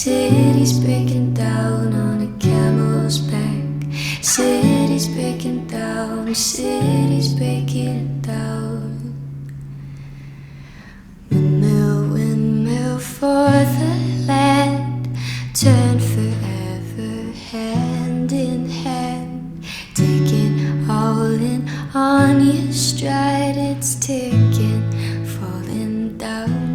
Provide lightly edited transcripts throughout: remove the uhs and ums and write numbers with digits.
Cities breaking down on a camel's back. Cities breaking down, cities breaking down. Windmill, windmill for the land, turn forever hand in hand. Taking all in on your stride, it's ticking, falling down.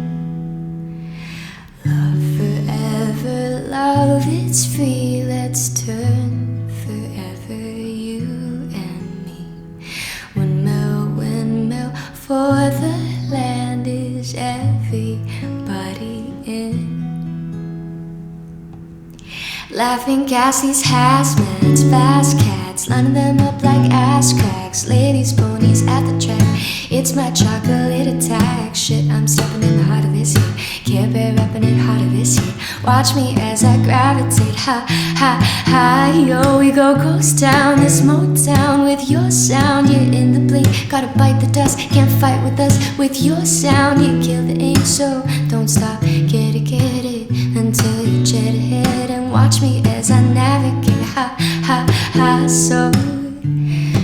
Love forever, love it's free, let's turn forever, you and me. Windmill, windmill for the land, is everybody in? Laughing gas, these hazmats, fast cats, lining them up like ass cracks. Ladies, ponies at the track, it's my chocolate attack. Shit, I'm stepping in the heart of this heat. Care Bear rapping it harder this year. Watch me as I gravitate. Ha, ha, ha, yo, we go ghost town. This Motown with your sound. You're in the blink, gotta bite the dust. Can't fight with us with your sound. You kill the ink, so don't stop. Get it until you jet ahead. And watch me as I navigate. Ha, ha, ha, so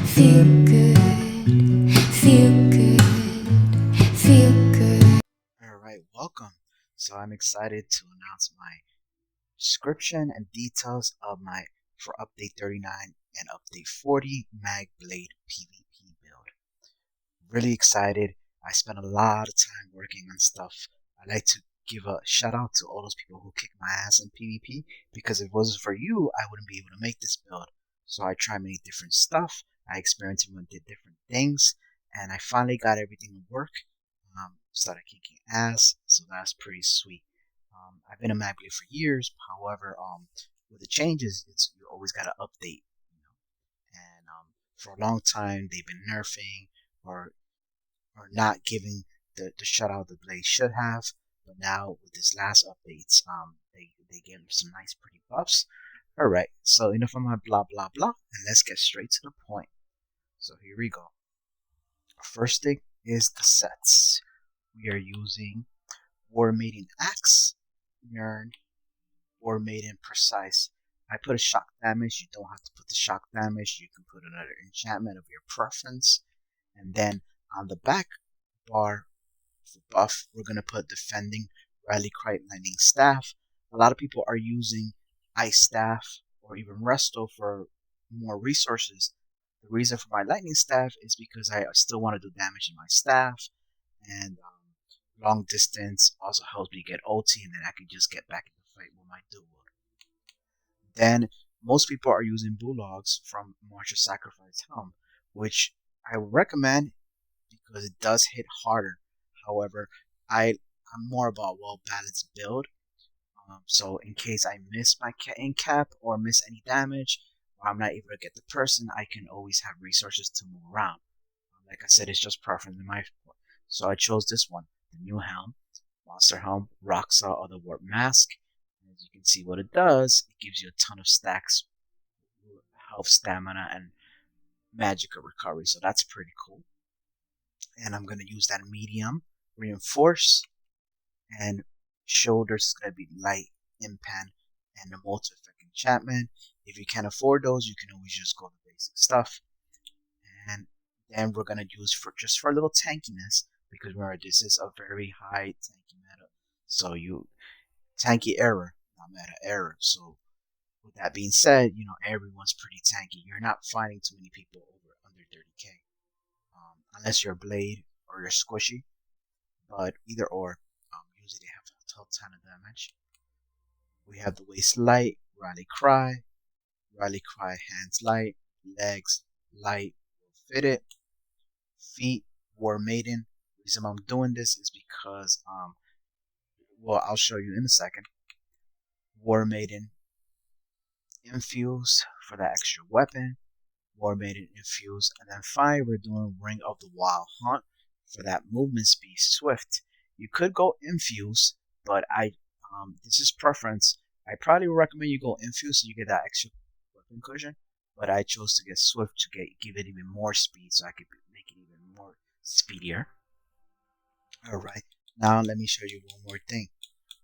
feel good, feel good, feel good. Alright, welcome. So I'm excited to announce my description and details of my for update 39 and update 40 MAGBLADE PvP build. Really excited. I spent a lot of time working on stuff. I'd like to give a shout out to all those people who kicked my ass in PvP, because if it wasn't for you, I wouldn't be able to make this build. So I tried many different stuff. I experimented and did different things, and I finally got everything to work. Started kicking ass, so that's pretty sweet. I've been a MAGBLADE for years. However, with the changes, you always got to update, And for a long time, they've been nerfing or not giving the shout out the blade should have. But now with this last updates, they gave them some nice pretty buffs. All right, so enough of my blah blah blah, and let's get straight to the point. So here we go. First thing is the sets. We are using War Maiden Axe, Yearn, War Maiden Precise. I put a shock damage. You don't have to put the shock damage. You can put another enchantment of your preference. And then on the back bar for buff, we're going to put Defending Rally Cry Lightning Staff. A lot of people are using Ice Staff or even Resto for more resources. The reason for my Lightning Staff is because I still want to do damage in my staff. And long distance also helps me get ulti, and then I can just get back in the fight with my dual. Then most people are using Bulldogs from Martial Sacrifice Helm, which I recommend because it does hit harder. However, I'm more about well-balanced build. So in case I miss my in cap or miss any damage, or I'm not able to get the person, I can always have resources to move around. Like I said, it's just preference in my part. So I chose this one, the new helm, Monster Helm, Roxa, or the Warp Mask. As you can see what it does, it gives you a ton of stacks, health, stamina, and magical recovery. So that's pretty cool. And I'm going to use that medium, reinforce, and shoulders is going to be light, impan, and the multi-effect enchantment. If you can't afford those, you can always just go the basic stuff. And then we're going to use just for a little tankiness, because remember, this is a very high tanky meta. So tanky error, not meta error. So with that being said, everyone's pretty tanky. You're not finding too many people under 30k. Unless you're a blade or you're squishy. But either or, usually they have a ton of damage. We have the waist light, Rally Cry, hands light, legs light, fitted, feet, War Maiden. The reason I'm doing this is because, I'll show you in a second. War Maiden Infuse for that extra weapon, War Maiden Infuse, and then finally we're doing Ring of the Wild Hunt for that movement speed swift. You could go Infuse, but this is preference. I probably would recommend you go Infuse so you get that extra weapon cushion, but I chose to get Swift to give it even more speed so I could make it even more speedier. Alright, now let me show you one more thing.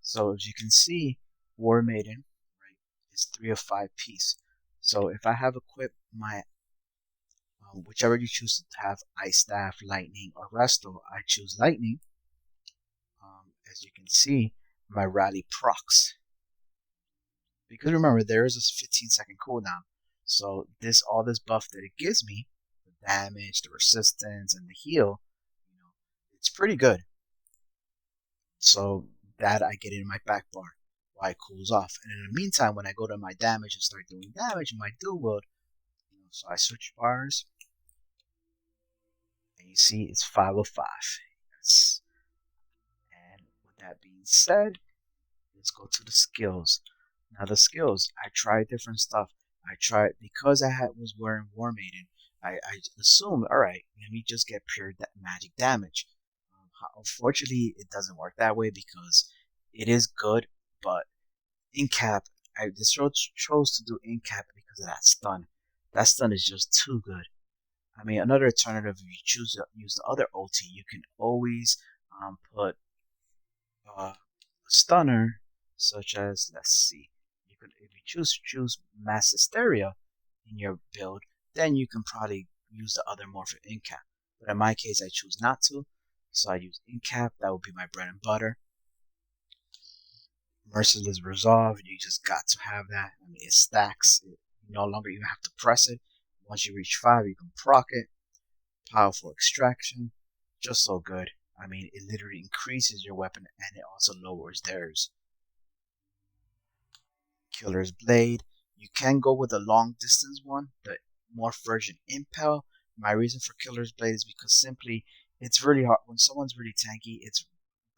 So as you can see, War Maiden, right, is 3 of 5 piece. So if I have equipped my whichever you choose to have, Ice Staff, Lightning, or Resto, I choose Lightning. As you can see, my rally procs. Because remember, there is a 15-second cooldown. So all this buff that it gives me, the damage, the resistance, and the heal, it's pretty good. So that I get in my back bar while it cools off. And in the meantime, when I go to my damage and start doing damage in my dual wield, so I switch bars, and you see it's 5 of 5. Yes. And with that being said, let's go to the skills. Now the skills, I tried different stuff. I tried, because was wearing War Maiden, I assumed, alright, let me just get pure magic damage. Unfortunately, it doesn't work that way because it is good, but in cap, I just chose to do in cap because of that stun. That stun is just too good. I mean, another alternative, if you choose to use the other ulti, you can always put a stunner, such as, let's see, if you choose Mass Hysteria in your build, then you can probably use the other morph in cap. But in my case, I choose not to, so I use in cap. That would be my bread and butter. Merciless Resolve, you just got to have that. I mean, it stacks. No longer you have to press it. Once you reach 5, you can proc it. Powerful Extraction, just so good. I mean, it literally increases your weapon and it also lowers theirs. Killer's Blade, you can go with a long distance one, the morph version Impel. My reason for Killer's Blade is because simply it's really hard. When someone's really tanky,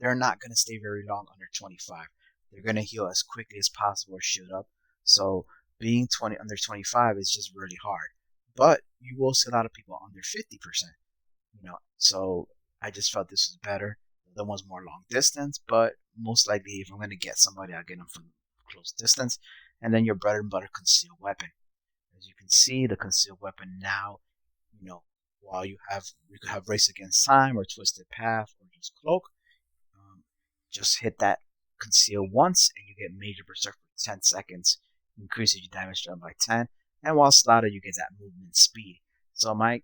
they're not going to stay very long under 25. They're going to heal as quickly as possible or shield up. So being under 25 is just really hard. But you will see a lot of people under 50%. So I just felt this was better. The other one's more long distance, but most likely if I'm going to get somebody, I'll get them from close distance. And then your bread and butter concealed weapon. As you can see, the concealed weapon now, while you could have Race Against Time or Twisted Path or just Cloak, just hit that conceal once and you get Major Berserk for 10 seconds, increases your damage done by 10, and while slotted you get that movement speed. So my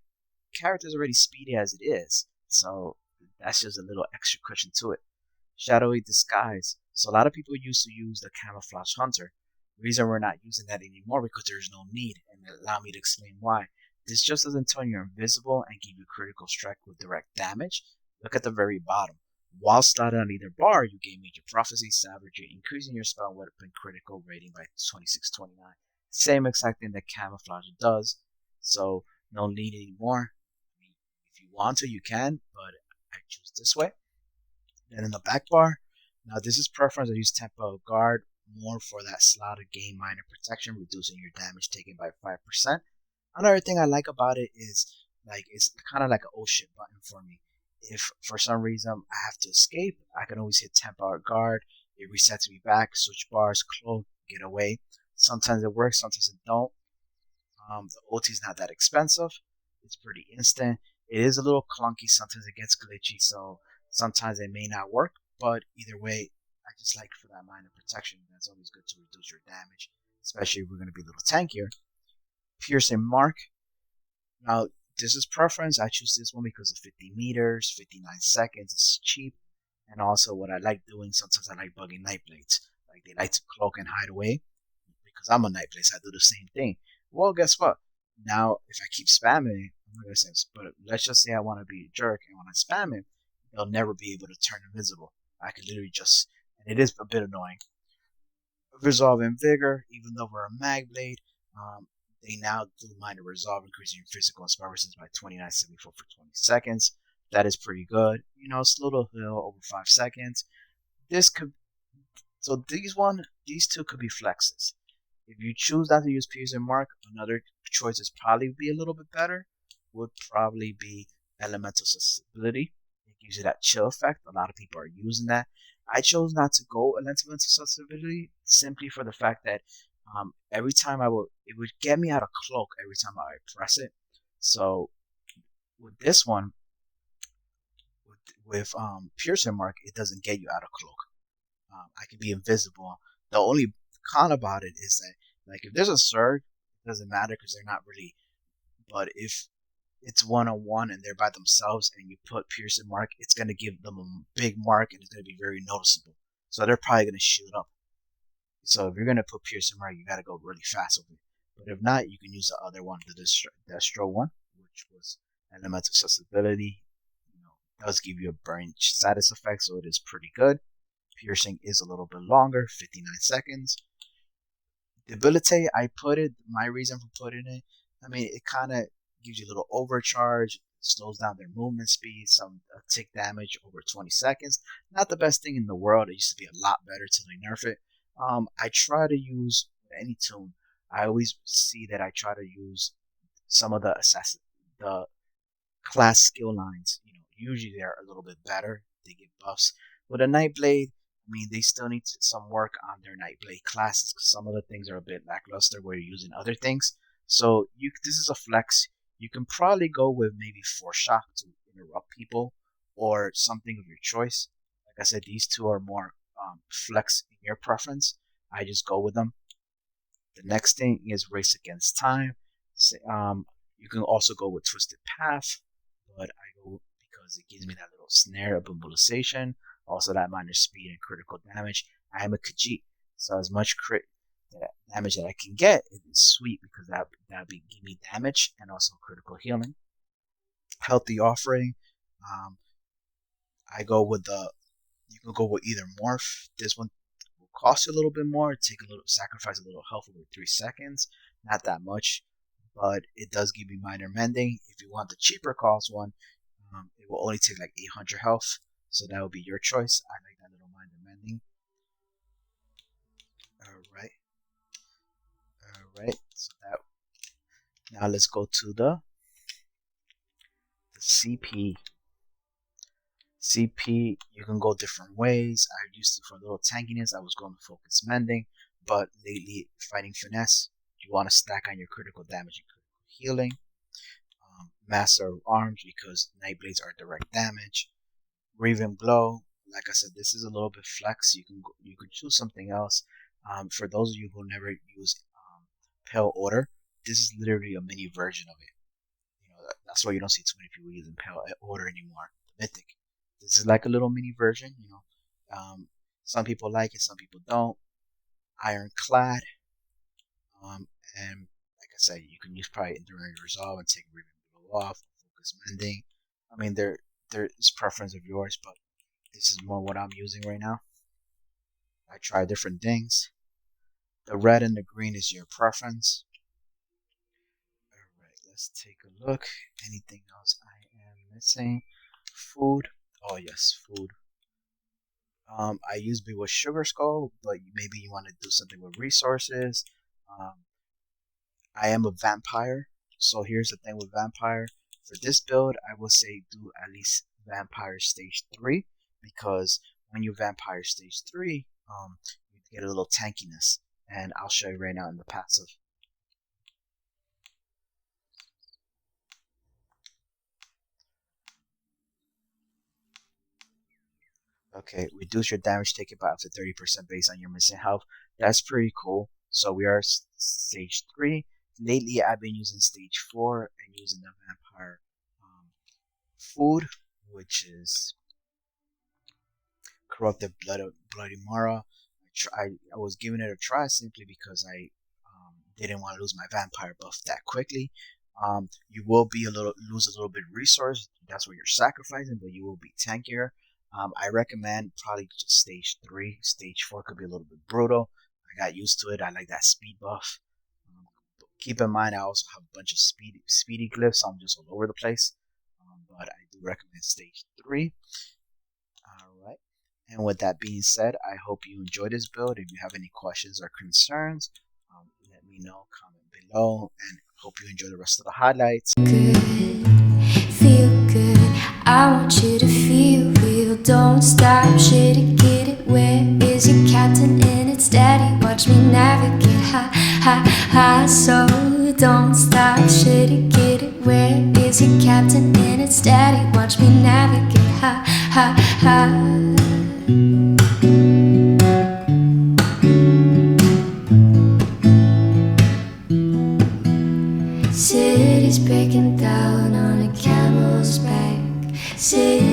character is already speedy as it is, so that's just a little extra cushion to it. Shadowy Disguise. So a lot of people used to use the Camouflage Hunter. The reason we're not using that anymore because there's no need, and allow me to explain why. This just doesn't turn you invisible and give you critical strike with direct damage. Look at the very bottom. While slotted on either bar, you gain Major Prophecy, Savagery, increasing your spell weapon critical rating by 26-29. Same exact thing that Camouflage does, so no need anymore. I mean, if you want to, you can, but I choose this way. Then in the back bar, now this is preference. I use Tempo of Guard more for that slot of gain minor protection, reducing your damage taken by 5%. Another thing I like about it is it's kind of like an oh shit button for me. If for some reason I have to escape, I can always hit Tempo of Guard. It resets me back, switch bars, cloak, get away. Sometimes it works, sometimes it don't. The ulti is not that expensive. It's pretty instant. It is a little clunky. Sometimes it gets glitchy, so sometimes it may not work. But either way, I just like for that minor protection. That's always good to reduce your damage, especially if we're going to be a little tankier. Piercing Mark. Now, this is preference. I choose this one because of 50 meters, 59 seconds. It's cheap. And also what I like doing, sometimes I like bugging Nightblades. Like they like to cloak and hide away. Because I'm a Nightblade, so I do the same thing. Well, guess what? Now, if I keep spamming, I'm not going to say, but let's just say I want to be a jerk and when I spam it, they'll never be able to turn invisible. I can literally and it is a bit annoying. Resolve and Vigor, even though we're a MAGBLADE, they now do minor resolve, increasing your physical and spell resistance by 29.74 for 20 seconds. That is pretty good. Slow to heal over 5 seconds. These two could be flexes. If you choose not to use Piercing Mark, another choice is probably be a little bit better. Would probably be Elemental Susceptibility. It gives you that chill effect. A lot of people are using that. I chose not to go Elemental Susceptibility simply for the fact that every time it would get me out of cloak every time I press it. So with this one, with Piercing Mark, it doesn't get you out of cloak. I can be invisible The only con about it is that, like, if there's a Zerg, it doesn't matter because they're not really. But if it's 1-on-1 and they're by themselves and you put Piercing Mark, it's going to give them a big mark and it's going to be very noticeable. So they're probably going to shoot up. So if you're going to put Piercing Mark, you got to go really fast with it. But if not, you can use the other one, the Destro one, which was Elemental Accessibility. Does give you a burn status effect, so it is pretty good. Piercing is a little bit longer, 59 seconds. Debilitate, my reason for putting it, I mean, it kind of gives you a little overcharge, slows down their movement speed, some tick damage over 20 seconds. Not the best thing in the world. It used to be a lot better till they nerf it. I try to use any tune. I always see that I try to use some of the class skill lines. Usually they're a little bit better. They get buffs. With a Nightblade, I mean, they still need some work on their Nightblade classes because some of the things are a bit lackluster where you're using other things. So this is a flex. You can probably go with maybe Force Shock to interrupt people or something of your choice. Like I said, these two are more flex in your preference. I just go with them. The next thing is Race Against Time. You can also go with Twisted Path, but I go because it gives me that little snare of immobilization, also that minor speed and critical damage. I am a Khajiit, so as much crit damage that I can get, it is sweet because that give me damage and also critical healing. Healthy Offering. I go with you can go with either Morph. This one will cost you a little bit more, sacrifice a little health over 3 seconds. Not that much, but it does give you minor mending. If you want the cheaper cost one, it will only take like 800 health, so that would be your choice. I like that little minor mending. Alright, so now let's go to the CP. CP, you can go different ways. I used to, for a little tankiness, I was going to focus mending, but lately fighting finesse, you want to stack on your critical damage and critical healing. Master of Arms, because Nightblades are direct damage. Raven Blow, like I said, this is a little bit flex. You could choose something else. For those of you who never use Pale Order, this is literally a mini version of it. That's why you don't see too many people using Pale Order anymore. Mythic. This is like a little mini version. Some people like it, some people don't. Ironclad, and like I said, you can use probably Enduring Resolve and take Raven Blow off, focus mending. I mean, there is preference of yours, but this is more what I'm using right now. I try different things. The red and the green is your preference. Alright, let's take a look. Anything else I am missing? Food. Oh yes, food. I use with Sugar Skull, but maybe you want to do something with resources. I am a vampire, so here's the thing with vampire. For this build, I will say do at least vampire stage 3, because when you vampire stage 3, you get a little tankiness, and I'll show you right now in the passive. Okay, reduce your damage taken by up to 30% based on your missing health. That's pretty cool. So we are stage 3. Lately, I've been using stage 4 and using the vampire food, which is Corrupted Bloody Mara. I was giving it a try simply because I didn't want to lose my vampire buff that quickly. You will lose a little bit of resource. That's what you're sacrificing, but you will be tankier. I recommend probably just stage 3. Stage 4 could be a little bit brutal. I got used to it. I like that speed buff. Keep in mind, I also have a bunch of speedy glyphs, so I'm just all over the place. But I do recommend stage 3. Alright. And with that being said, I hope you enjoyed this build. If you have any questions or concerns, let me know, comment below, and hope you enjoy the rest of the highlights. Good, feel good. I want you to feel real. Don't stop, shit it, get it. Where is your captain and its daddy? Watch me navigate high, high, high. So don't stop, shit it, get it. Where is your captain and its daddy? Watch me navigate high, high, high. breaking down on a camel's back. Sit